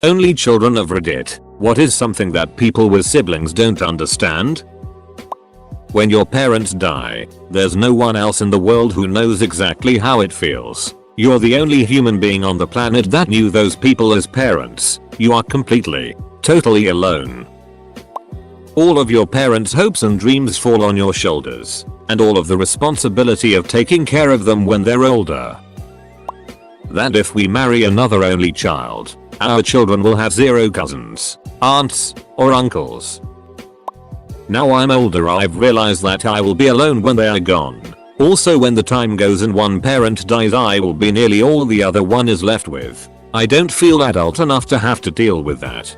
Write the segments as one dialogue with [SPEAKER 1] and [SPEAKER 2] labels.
[SPEAKER 1] Only children of Reddit. What is something that people with siblings don't understand? When your parents die, there's no one else in the world who knows exactly how it feels. You're the only human being on the planet that knew those people as parents. You are completely, totally alone. All of your parents' hopes and dreams fall on your shoulders, and all of the responsibility of taking care of them when they're older. That if we marry another only child, our children will have zero cousins, aunts, or uncles. Now I'm older, I've realized that I will be alone when they are gone. Also, when the time goes and one parent dies, I will be nearly all the other one is left with. I don't feel adult enough to have to deal with that.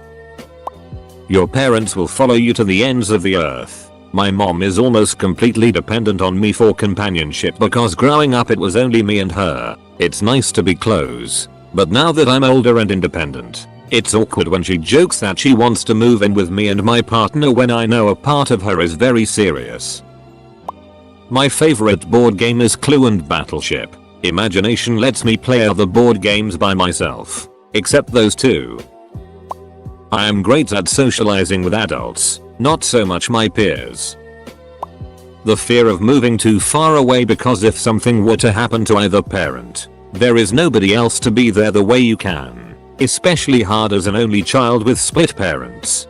[SPEAKER 1] Your parents will follow you to the ends of the earth. My mom is almost completely dependent on me for companionship because growing up it was only me and her. It's nice to be close, but now that I'm older and independent, it's awkward when she jokes that she wants to move in with me and my partner when I know a part of her is very serious. My favorite board game is Clue and Battleship. Imagination lets me play other board games by myself, except those two. I am great at socializing with adults, not so much my peers. The fear of moving too far away because if something were to happen to either parent, there is nobody else to be there the way you can. Especially hard as an only child with split parents.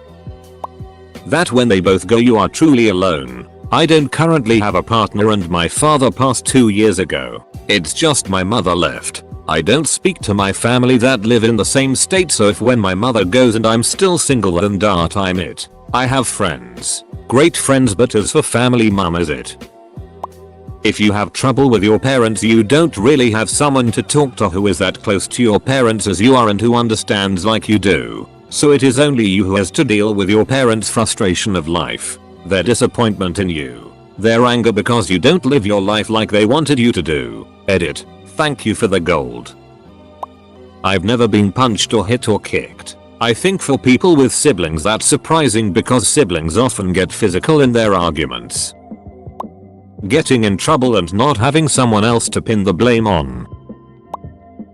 [SPEAKER 1] That when they both go you are truly alone. I don't currently have a partner and my father passed 2 years ago. It's just my mother left. I don't speak to my family that live in the same state, so if when my mother goes and I'm still single then dart I'm it. I have friends. Great friends, but as for family, mum is it. If you have trouble with your parents you don't really have someone to talk to who is that close to your parents as you are and who understands like you do. So it is only you who has to deal with your parents' frustration of life, their disappointment in you, their anger because you don't live your life like they wanted you to do. Edit. Thank you for the gold. I've never been punched or hit or kicked. I think for people with siblings that's surprising because siblings often get physical in their arguments. Getting in trouble and not having someone else to pin the blame on.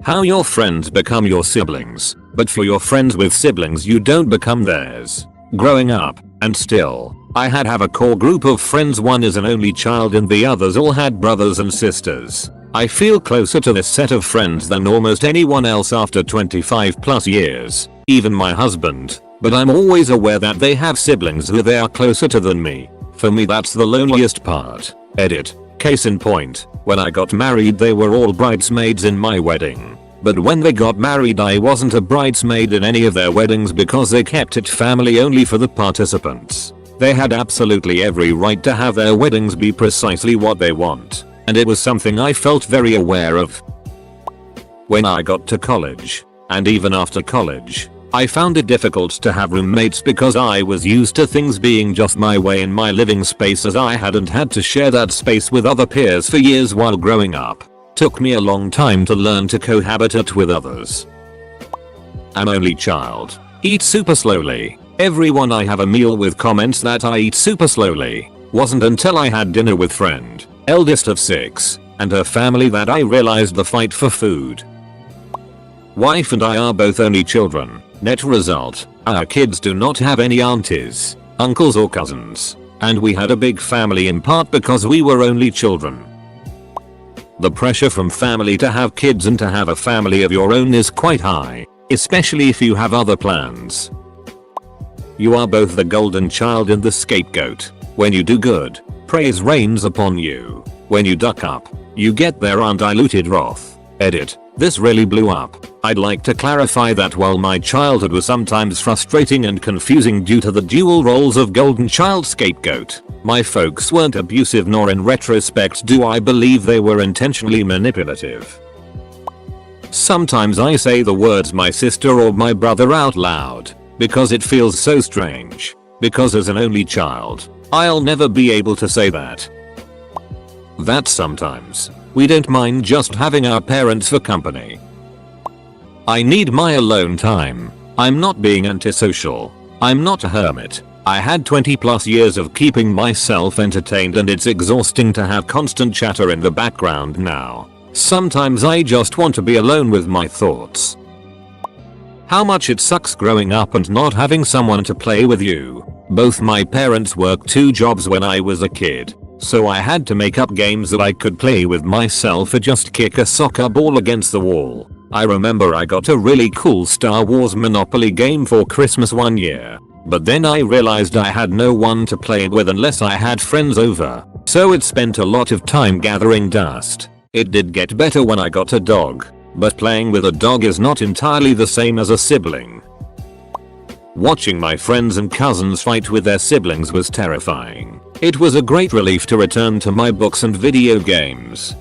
[SPEAKER 1] How your friends become your siblings, but for your friends with siblings you don't become theirs. Growing up, and still, I have a core group of friends. One is an only child and the others all had brothers and sisters. I feel closer to this set of friends than almost anyone else after 25 plus years, even my husband, but I'm always aware that they have siblings who they are closer to than me. For me that's the loneliest part. Edit. Case in point, when I got married they were all bridesmaids in my wedding. But when they got married I wasn't a bridesmaid in any of their weddings because they kept it family only for the participants. They had absolutely every right to have their weddings be precisely what they want, and it was something I felt very aware of. When I got to college, and even after college, I found it difficult to have roommates because I was used to things being just my way in my living space as I hadn't had to share that space with other peers for years while growing up. Took me a long time to learn to cohabitate with others. I'm only child. Eat super slowly. Everyone I have a meal with comments that I eat super slowly. Wasn't until I had dinner with friend, eldest of 6, and her family that I realized the fight for food. Wife and I are both only children. Net result, our kids do not have any aunties, uncles or cousins, and we had a big family in part because we were only children. The pressure from family to have kids and to have a family of your own is quite high, especially if you have other plans. You are both the golden child and the scapegoat. When you do good, praise rains upon you. When you duck up, you get their undiluted wrath. Edit. This really blew up. I'd like to clarify that while my childhood was sometimes frustrating and confusing due to the dual roles of golden child scapegoat, my folks weren't abusive, nor in retrospect do I believe they were intentionally manipulative. Sometimes I say the words my sister or my brother out loud because it feels so strange, because as an only child, I'll never be able to say that. That sometimes we don't mind just having our parents for company. I need my alone time. I'm not being antisocial. I'm not a hermit. I had 20 plus years of keeping myself entertained and it's exhausting to have constant chatter in the background now. Sometimes I just want to be alone with my thoughts. How much it sucks growing up and not having someone to play with you. Both my parents worked 2 jobs when I was a kid, so I had to make up games that I could play with myself or just kick a soccer ball against the wall. I remember I got a really cool Star Wars Monopoly game for Christmas one year, but then I realized I had no one to play with unless I had friends over, so it spent a lot of time gathering dust. It did get better when I got a dog, but playing with a dog is not entirely the same as a sibling. Watching my friends and cousins fight with their siblings was terrifying. It was a great relief to return to my books and video games.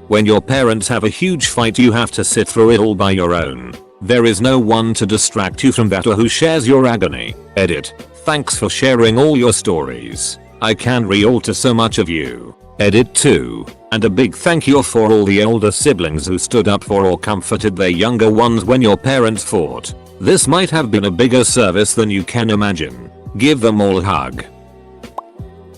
[SPEAKER 1] When your parents have a huge fight, you have to sit through it all by your own. There is no one to distract you from that or who shares your agony. Edit. Thanks for sharing all your stories. I can relate to so much of you. Edit 2. And a big thank you for all the older siblings who stood up for or comforted their younger ones when your parents fought. This might have been a bigger service than you can imagine. Give them all a hug.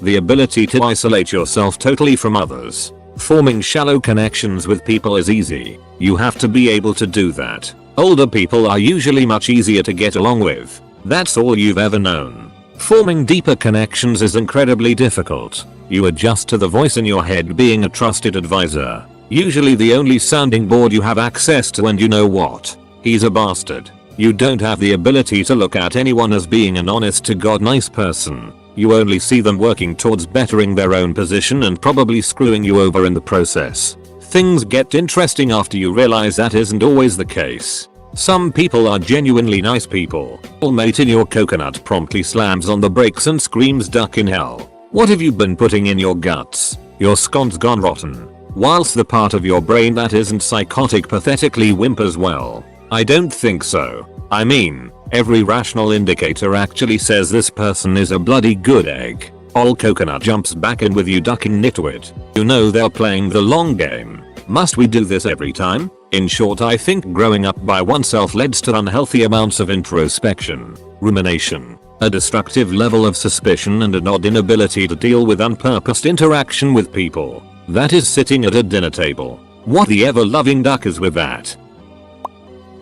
[SPEAKER 1] The ability to isolate yourself totally from others. Forming shallow connections with people is easy. You have to be able to do that. Older people are usually much easier to get along with. That's all you've ever known. Forming deeper connections is incredibly difficult. You adjust to the voice in your head being a trusted advisor. Usually the only sounding board you have access to, and you know what? He's a bastard. You don't have the ability to look at anyone as being an honest to God nice person. You only see them working towards bettering their own position and probably screwing you over in the process. Things get interesting after you realize that isn't always the case. Some people are genuinely nice people. Old mate in your coconut promptly slams on the brakes and screams duck in hell. What have you been putting in your guts? Your scone's gone rotten. Whilst the part of your brain that isn't psychotic pathetically whimpers, well, I don't think so. I mean, every rational indicator actually says this person is a bloody good egg. Old coconut jumps back in with you ducking nitwit. You know they're playing the long game. Must we do this every time? In short, I think growing up by oneself leads to unhealthy amounts of introspection, rumination, a destructive level of suspicion, and an odd inability to deal with unpurposed interaction with people. That is sitting at a dinner table. What the ever-loving duck is with that?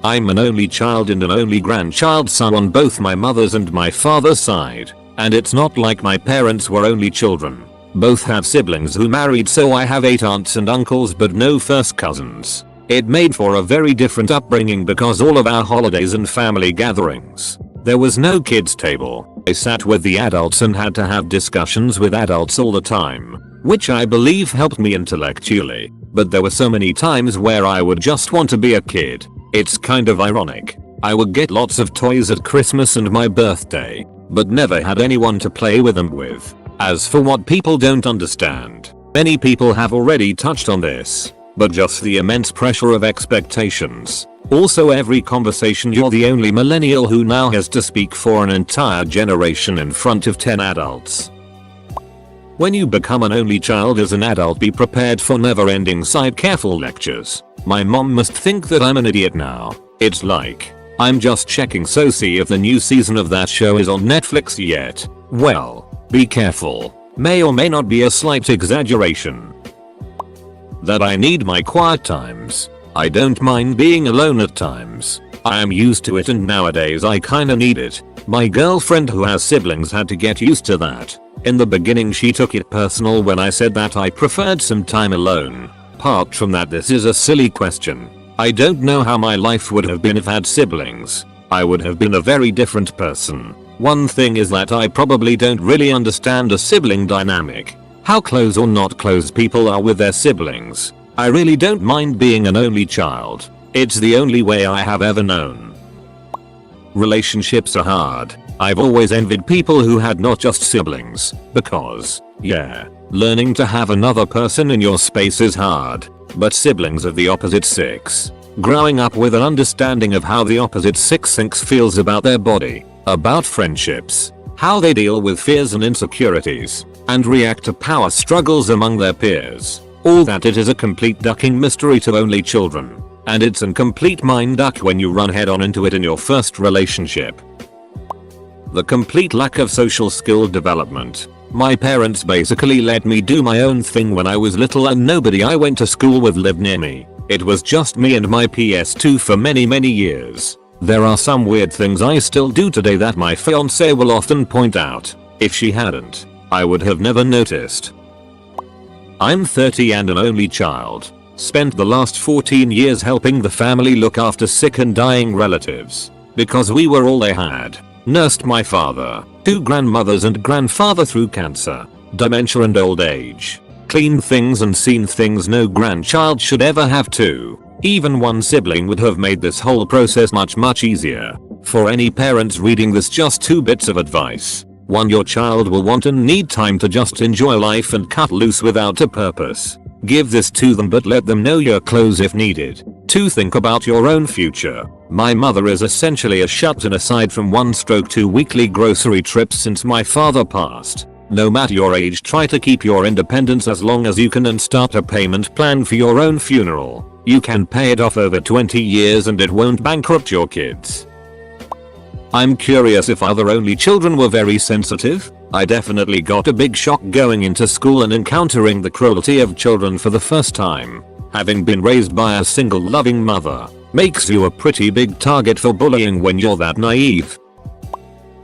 [SPEAKER 1] I'm an only child and an only grandchild son on both my mother's and my father's side. And it's not like my parents were only children. Both have siblings who married, so I have 8 aunts and uncles but no first cousins. It made for a very different upbringing because all of our holidays and family gatherings, there was no kids table. I sat with the adults and had to have discussions with adults all the time, which I believe helped me intellectually. But there were so many times where I would just want to be a kid. It's kind of ironic. I would get lots of toys at Christmas and my birthday, but never had anyone to play with them with. As for what people don't understand, many people have already touched on this, but just the immense pressure of expectations. Also, every conversation you're the only millennial who now has to speak for an entire generation in front of 10 adults. When you become an only child as an adult, be prepared for never-ending side careful lectures. My mom must think that I'm an idiot now. It's like, I'm just checking so see if the new season of that show is on Netflix yet. Well, be careful. May or may not be a slight exaggeration. That I need my quiet times. I don't mind being alone at times. I am used to it, and nowadays I kinda need it. My girlfriend who has siblings had to get used to that. In the beginning she took it personal when I said that I preferred some time alone. Apart from that, this is a silly question. I don't know how my life would have been if I had siblings. I would have been a very different person. One thing is that I probably don't really understand a sibling dynamic. How close or not close people are with their siblings. I really don't mind being an only child. It's the only way I have ever known. Relationships are hard. I've always envied people who had not just siblings, because, yeah, learning to have another person in your space is hard. But siblings of the opposite sex. Growing up with an understanding of how the opposite sex thinks, feels about their body, about friendships, how they deal with fears and insecurities, and react to power struggles among their peers. All that, it is a complete ducking mystery to only children. And it's a complete mind duck when you run head on into it in your first relationship. The complete lack of social skill development. My parents basically let me do my own thing when I was little, and nobody I went to school with lived near me. It was just me and my PS2 for many years. There are some weird things I still do today that my fiancée will often point out. If she hadn't, I would have never noticed. I'm 30 and an only child. Spent the last 14 years helping the family look after sick and dying relatives. Because we were all they had. Nursed my father, 2 grandmothers and grandfather through cancer, dementia and old age. Cleaned things and seen things no grandchild should ever have to. Even one sibling would have made this whole process much easier. For any parents reading this, just 2 bits of advice. 1. Your child will want and need time to just enjoy life and cut loose without a purpose. Give this to them, but let them know you're close if needed. 2. Think about your own future. My mother is essentially a shut-in aside from 1/2 weekly grocery trips since my father passed. No matter your age, try to keep your independence as long as you can and start a payment plan for your own funeral. You can pay it off over 20 years and it won't bankrupt your kids. I'm curious if other only children were very sensitive. I definitely got a big shock going into school and encountering the cruelty of children for the first time. Having been raised by a single loving mother makes you a pretty big target for bullying when you're that naive.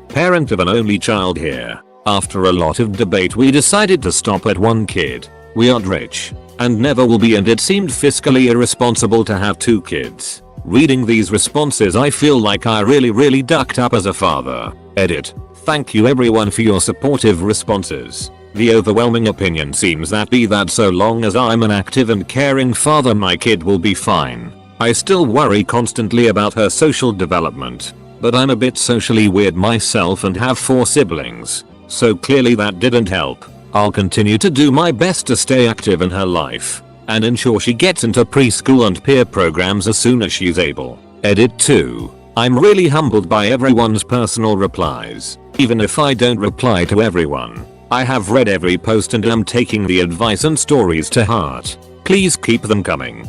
[SPEAKER 1] Parent of an only child here. After a lot of debate, we decided to stop at 1 kid. We aren't rich and never will be, and it seemed fiscally irresponsible to have 2 kids. Reading these responses, I feel like I really ducked up as a father. Edit. Thank you everyone for your supportive responses. The overwhelming opinion seems that be that so long as I'm an active and caring father, my kid will be fine. I still worry constantly about her social development, but I'm a bit socially weird myself and have 4 siblings, so clearly that didn't help. I'll continue to do my best to stay active in her life and ensure she gets into preschool and peer programs as soon as she's able. Edit 2. I'm really humbled by everyone's personal replies. Even if I don't reply to everyone, I have read every post and am taking the advice and stories to heart. Please keep them coming.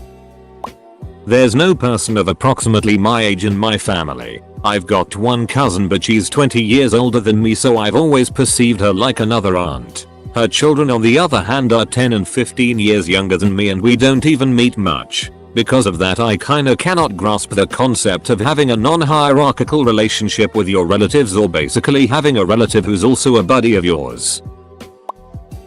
[SPEAKER 1] There's no person of approximately my age in my family. I've got 1 cousin, but she's 20 years older than me, so I've always perceived her like another aunt. Her children on the other hand are 10 and 15 years younger than me, and we don't even meet much. Because of that, I kinda cannot grasp the concept of having a non-hierarchical relationship with your relatives, or basically having a relative who's also a buddy of yours.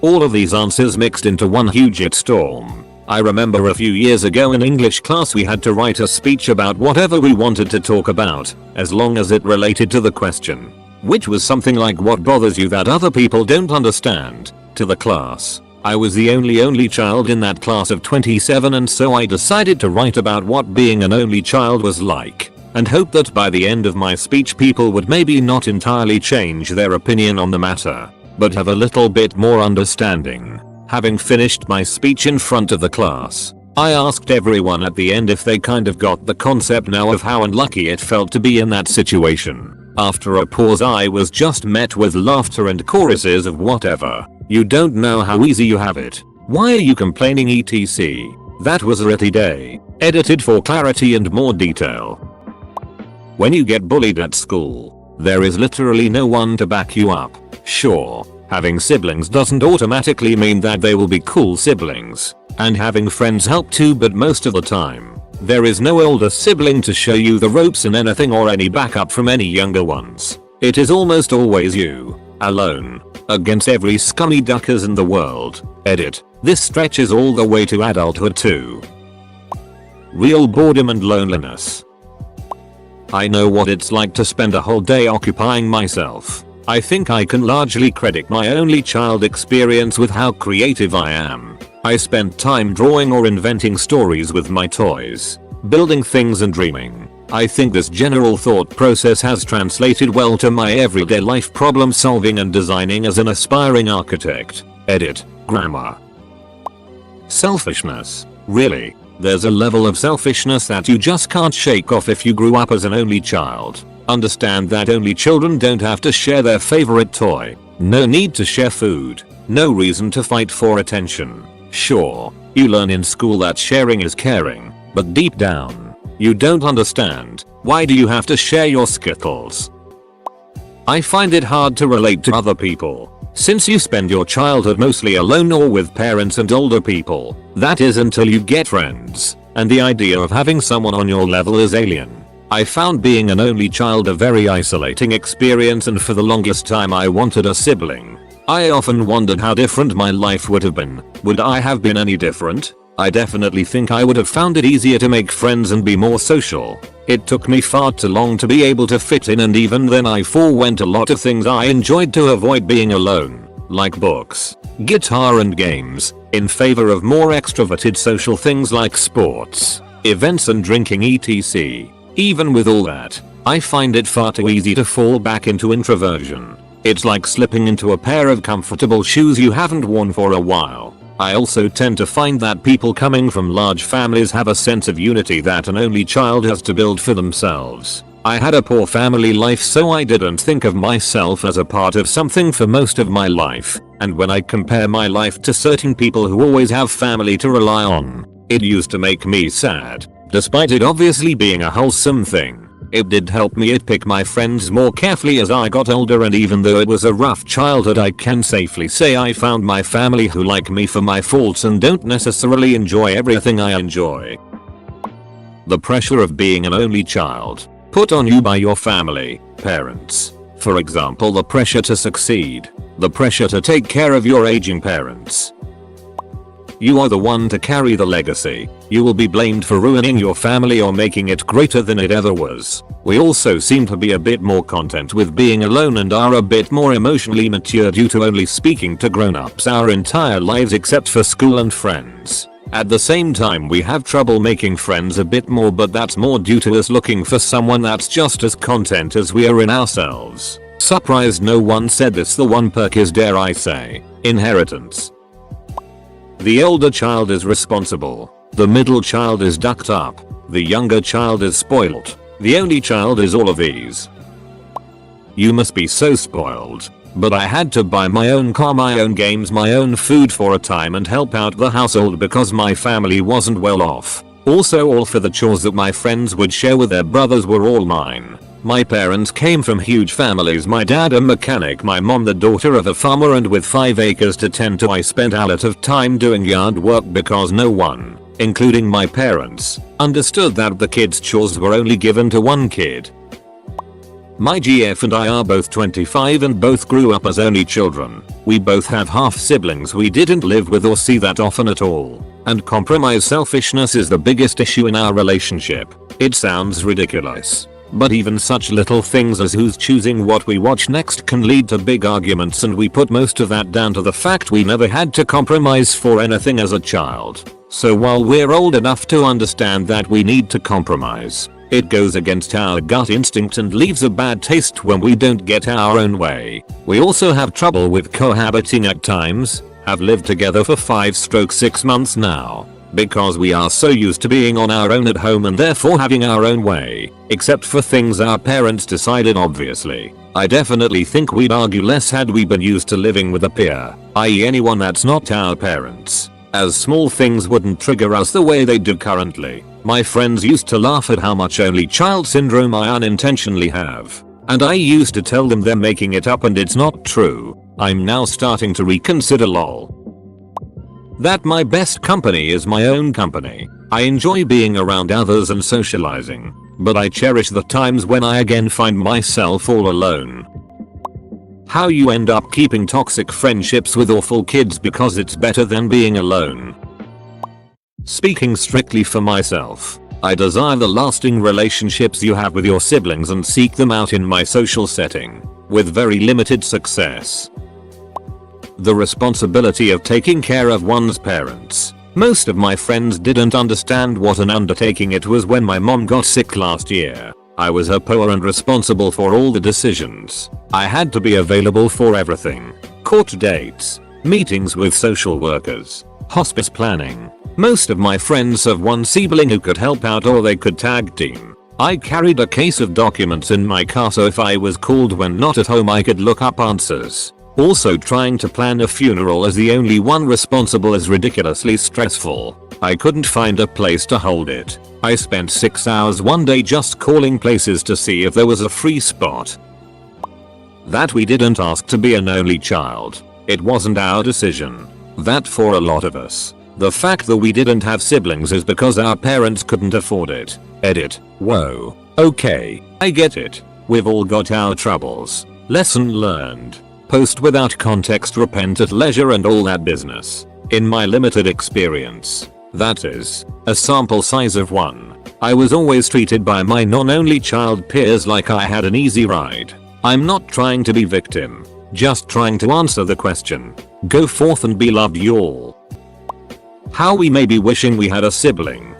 [SPEAKER 1] All of these answers mixed into one huge shitstorm. I remember a few years ago in English class we had to write a speech about whatever we wanted to talk about, as long as it related to the question, which was something like, what bothers you that other people don't understand, to the class. I was the only child in that class of 27, and so I decided to write about what being an only child was like, and hope that by the end of my speech people would maybe not entirely change their opinion on the matter, but have a little bit more understanding. Having finished my speech in front of the class, I asked everyone at the end if they kind of got the concept now of how unlucky it felt to be in that situation. After a pause, I was just met with laughter and choruses of whatever. You don't know how easy you have it. Why are you complaining etc. That was a Retty day. Edited for clarity and more detail. When you get bullied at school, there is literally no one to back you up. Sure, having siblings doesn't automatically mean that they will be cool siblings. And having friends help too, but most of the time, there is no older sibling to show you the ropes in anything or any backup from any younger ones. It is almost always you, alone, against every scummy duckers in the world. Edit. This stretches all the way to adulthood too. Real boredom and loneliness. I know what it's like to spend a whole day occupying myself. I think I can largely credit my only child experience with how creative I am. I spent time drawing or inventing stories with my toys, building things and dreaming. I think this general thought process has translated well to my everyday life, problem solving and designing as an aspiring architect. Edit. Grammar. Selfishness. Really? There's a level of selfishness that you just can't shake off if you grew up as an only child. Understand that only children don't have to share their favorite toy. No need to share food. No reason to fight for attention. Sure, you learn in school that sharing is caring, but deep down, you don't understand. Why do you have to share your Skittles? I find it hard to relate to other people. Since you spend your childhood mostly alone or with parents and older people, that is until you get friends, and the idea of having someone on your level is alien. I found being an only child a very isolating experience, and for the longest time I wanted a sibling. I often wondered how different my life would have been. Would I have been any different? I definitely think I would have found it easier to make friends and be more social. It took me far too long to be able to fit in, and even then I forewent a lot of things I enjoyed to avoid being alone, like books, guitar and games, in favor of more extroverted social things like sports, events and drinking etc. Even with all that, I find it far too easy to fall back into introversion. It's like slipping into a pair of comfortable shoes you haven't worn for a while. I also tend to find that people coming from large families have a sense of unity that an only child has to build for themselves. I had a poor family life, so I didn't think of myself as a part of something for most of my life, and when I compare my life to certain people who always have family to rely on, it used to make me sad. Despite it obviously being a wholesome thing, it did help me pick my friends more carefully as I got older, and even though it was a rough childhood, I can safely say I found my family who like me for my faults and don't necessarily enjoy everything I enjoy. The pressure of being an only child, put on you by your family, parents. For example, the pressure to succeed, the pressure to take care of your aging parents. You are the one to carry the legacy. You will be blamed for ruining your family or making it greater than it ever was. We also seem to be a bit more content with being alone and are a bit more emotionally mature due to only speaking to grown-ups our entire lives except for school and friends. At the same time, we have trouble making friends a bit more, but that's more due to us looking for someone that's just as content as we are in ourselves. Surprised no one said this. The one perk is, dare I say, inheritance. The older child is responsible. The middle child is ducked up. The younger child is spoiled. The only child is all of these. You must be so spoiled. But I had to buy my own car, my own games, my own food for a time and help out the household because my family wasn't well off. Also, all for the chores that my friends would share with their brothers were all mine. My parents came from huge families. My dad a mechanic, my mom the daughter of a farmer, and with 5 acres to tend to I spent a lot of time doing yard work because no one, including my parents, understood that the kids' chores were only given to one kid. My GF and I are both 25 and both grew up as only children. We both have half siblings we didn't live with or see that often at all. And compromise selfishness is the biggest issue in our relationship. It sounds ridiculous, but even such little things as who's choosing what we watch next can lead to big arguments, and we put most of that down to the fact we never had to compromise for anything as a child. So while we're old enough to understand that we need to compromise, it goes against our gut instinct and leaves a bad taste when we don't get our own way. We also have trouble with cohabiting at times, have lived together for 5-6 months now, because we are so used to being on our own at home and therefore having our own way, except for things our parents decided obviously. I definitely think we'd argue less had we been used to living with a peer, i.e. anyone that's not our parents, as small things wouldn't trigger us the way they do currently. My friends used to laugh at how much only child syndrome I unintentionally have, and I used to tell them they're making it up and it's not true. I'm now starting to reconsider lol. That my best company is my own company. I enjoy being around others and socializing, but I cherish the times when I again find myself all alone. How you end up keeping toxic friendships with awful kids because it's better than being alone. Speaking strictly for myself, I desire the lasting relationships you have with your siblings and seek them out in my social setting, with very limited success. The responsibility of taking care of one's parents. Most of my friends didn't understand what an undertaking it was when my mom got sick last year. I was her poor and responsible for all the decisions. I had to be available for everything. Court dates, meetings with social workers, hospice planning. Most of my friends have one sibling who could help out or they could tag team. I carried a case of documents in my car so if I was called when not at home I could look up answers. Also, trying to plan a funeral as the only one responsible is ridiculously stressful. I couldn't find a place to hold it. I spent 6 hours one day just calling places to see if there was a free spot. That we didn't ask to be an only child. It wasn't our decision. That for a lot of us, the fact that we didn't have siblings is because our parents couldn't afford it. Edit. Whoa. Okay, I get it. We've all got our troubles. Lesson learned. Post without context, repent at leisure and all that business. In my limited experience, that is, a sample size of 1, I was always treated by my non-only child peers like I had an easy ride. I'm not trying to be victim, just trying to answer the question. Go forth and be loved, y'all. How we may be wishing we had a sibling.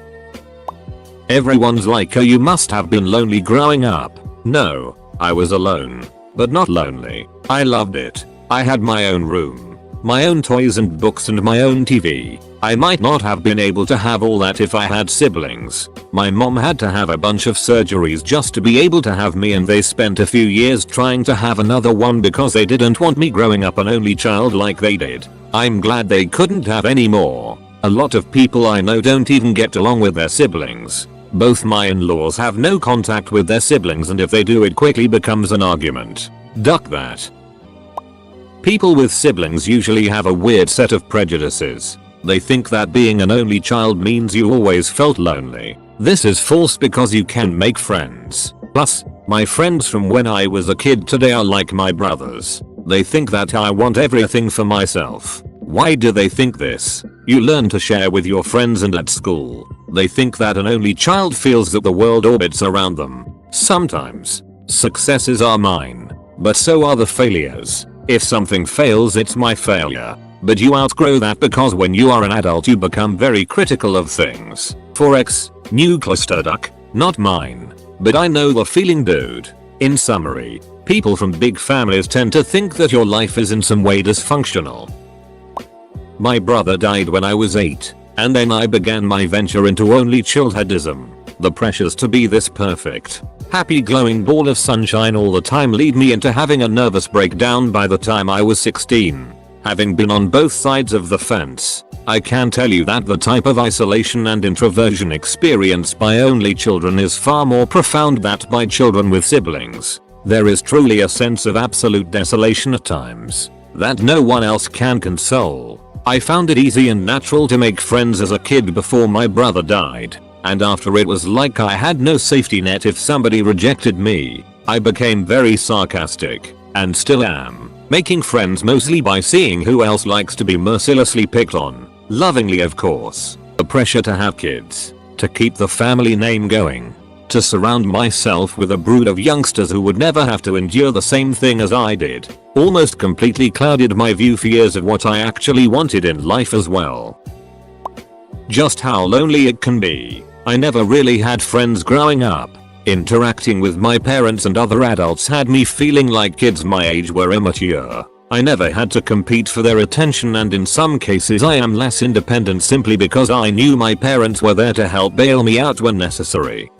[SPEAKER 1] Everyone's like, oh, you must have been lonely growing up. No, I was alone, but not lonely. I loved it. I had my own room, my own toys and books and my own TV. I might not have been able to have all that if I had siblings. My mom had to have a bunch of surgeries just to be able to have me, and they spent a few years trying to have another one because they didn't want me growing up an only child like they did. I'm glad they couldn't have any more. A lot of people I know don't even get along with their siblings. Both my in-laws have no contact with their siblings, and if they do, it quickly becomes an argument. Duck that. People with siblings usually have a weird set of prejudices. They think that being an only child means you always felt lonely. This is false because you can make friends. Plus, my friends from when I was a kid today are like my brothers. They think that I want everything for myself. Why do they think this? You learn to share with your friends, and at school, they think that an only child feels that the world orbits around them. Sometimes, successes are mine, but so are the failures. If something fails, it's my failure. But you outgrow that because when you are an adult you become very critical of things. Forex, new cluster duck, not mine. But I know the feeling, dude. In summary, people from big families tend to think that your life is in some way dysfunctional. My brother died when I was 8, and then I began my venture into only childhoodism. The pressures to be this perfect, happy glowing ball of sunshine all the time lead me into having a nervous breakdown by the time I was 16. Having been on both sides of the fence, I can tell you that the type of isolation and introversion experienced by only children is far more profound than by children with siblings. There is truly a sense of absolute desolation at times that no one else can console. I found it easy and natural to make friends as a kid before my brother died, and after it was like I had no safety net if somebody rejected me. I became very sarcastic, and still am, making friends mostly by seeing who else likes to be mercilessly picked on, lovingly of course. The pressure to have kids, to keep the family name going, to surround myself with a brood of youngsters who would never have to endure the same thing as I did, almost completely clouded my view for years of what I actually wanted in life as well. Just how lonely it can be. I never really had friends growing up. Interacting with my parents and other adults had me feeling like kids my age were immature. I never had to compete for their attention, and in some cases I am less independent simply because I knew my parents were there to help bail me out when necessary.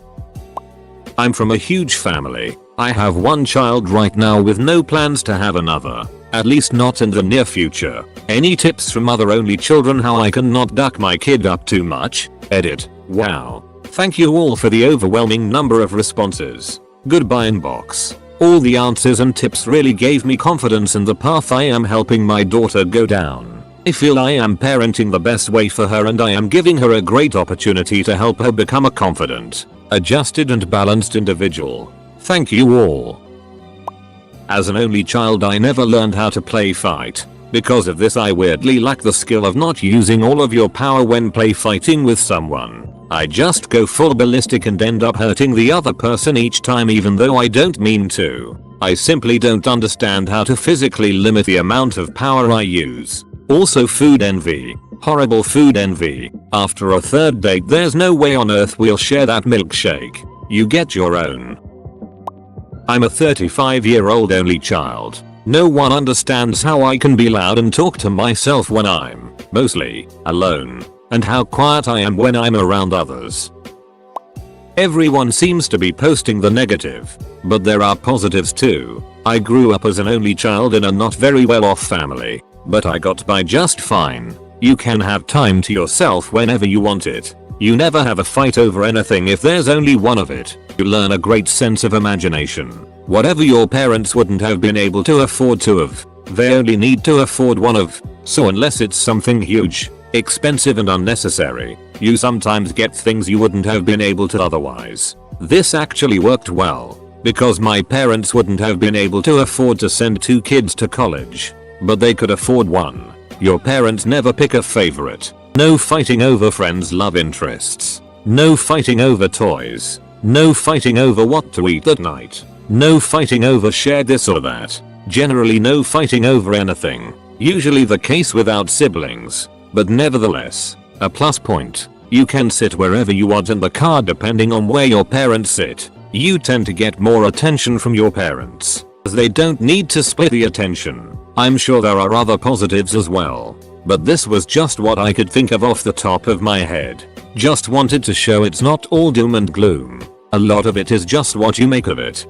[SPEAKER 1] I'm from a huge family. I have one child right now with no plans to have another, at least not in the near future. Any tips from other only children how I can not duck my kid up too much? Edit. Wow. Thank you all for the overwhelming number of responses. Goodbye inbox. All the answers and tips really gave me confidence in the path I am helping my daughter go down. I feel I am parenting the best way for her, and I am giving her a great opportunity to help her become a confident, adjusted and balanced individual. Thank you all. As an only child I never learned how to play fight. Because of this I weirdly lack the skill of not using all of your power when play fighting with someone. I just go full ballistic and end up hurting the other person each time, even though I don't mean to. I simply don't understand how to physically limit the amount of power I use. Also food envy. Horrible food envy. After a third date there's no way on earth we'll share that milkshake. You get your own. I'm a 35-year-old only child. No one understands how I can be loud and talk to myself when I'm mostly alone, and how quiet I am when I'm around others. Everyone seems to be posting the negative, but there are positives too. I grew up as an only child in a not very well off family, but I got by just fine. You can have time to yourself whenever you want it. You never have a fight over anything if there's only one of it. You learn a great sense of imagination. Whatever your parents wouldn't have been able to afford to have, they only need to afford one of. So unless it's something huge, expensive and unnecessary, you sometimes get things you wouldn't have been able to otherwise. This actually worked well, because my parents wouldn't have been able to afford to send 2 kids to college, but they could afford 1. Your parents never pick a favorite. No fighting over friends' love interests. No fighting over toys. No fighting over what to eat that night. No fighting over share this or that. Generally no fighting over anything. Usually the case without siblings, but nevertheless, a plus point. You can sit wherever you want in the car depending on where your parents sit. You tend to get more attention from your parents, as they don't need to split the attention. I'm sure there are other positives as well, but this was just what I could think of off the top of my head. Just wanted to show it's not all doom and gloom. A lot of it is just what you make of it.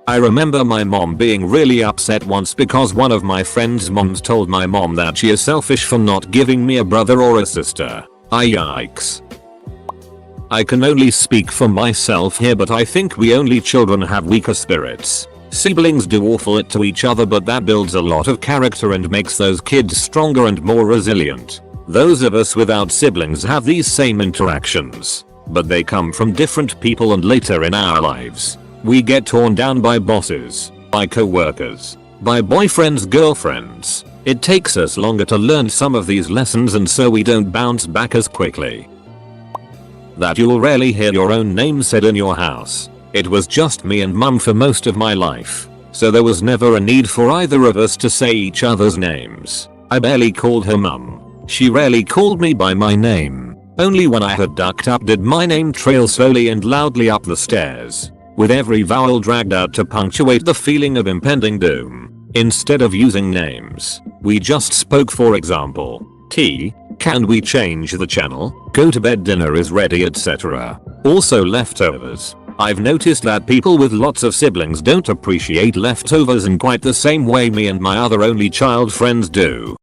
[SPEAKER 1] I remember my mom being really upset once because one of my friend's moms told my mom that she is selfish for not giving me a brother or a sister. Yikes. I can only speak for myself here, but I think we only children have weaker spirits. Siblings do awful it to each other, but that builds a lot of character and makes those kids stronger and more resilient. Those of us without siblings have these same interactions, but they come from different people, and later in our lives, we get torn down by bosses, by co-workers, by boyfriends, girlfriends. It takes us longer to learn some of these lessons, and so we don't bounce back as quickly. That you'll rarely hear your own name said in your house. It was just me and mum for most of my life, so there was never a need for either of us to say each other's names. I barely called her mum. She rarely called me by my name. Only when I had ducked up did my name trail slowly and loudly up the stairs, with every vowel dragged out to punctuate the feeling of impending doom. Instead of using names, we just spoke. For example, T, can we change the channel? Go to bed, dinner is ready, etc. Also leftovers. I've noticed that people with lots of siblings don't appreciate leftovers in quite the same way me and my other only child friends do.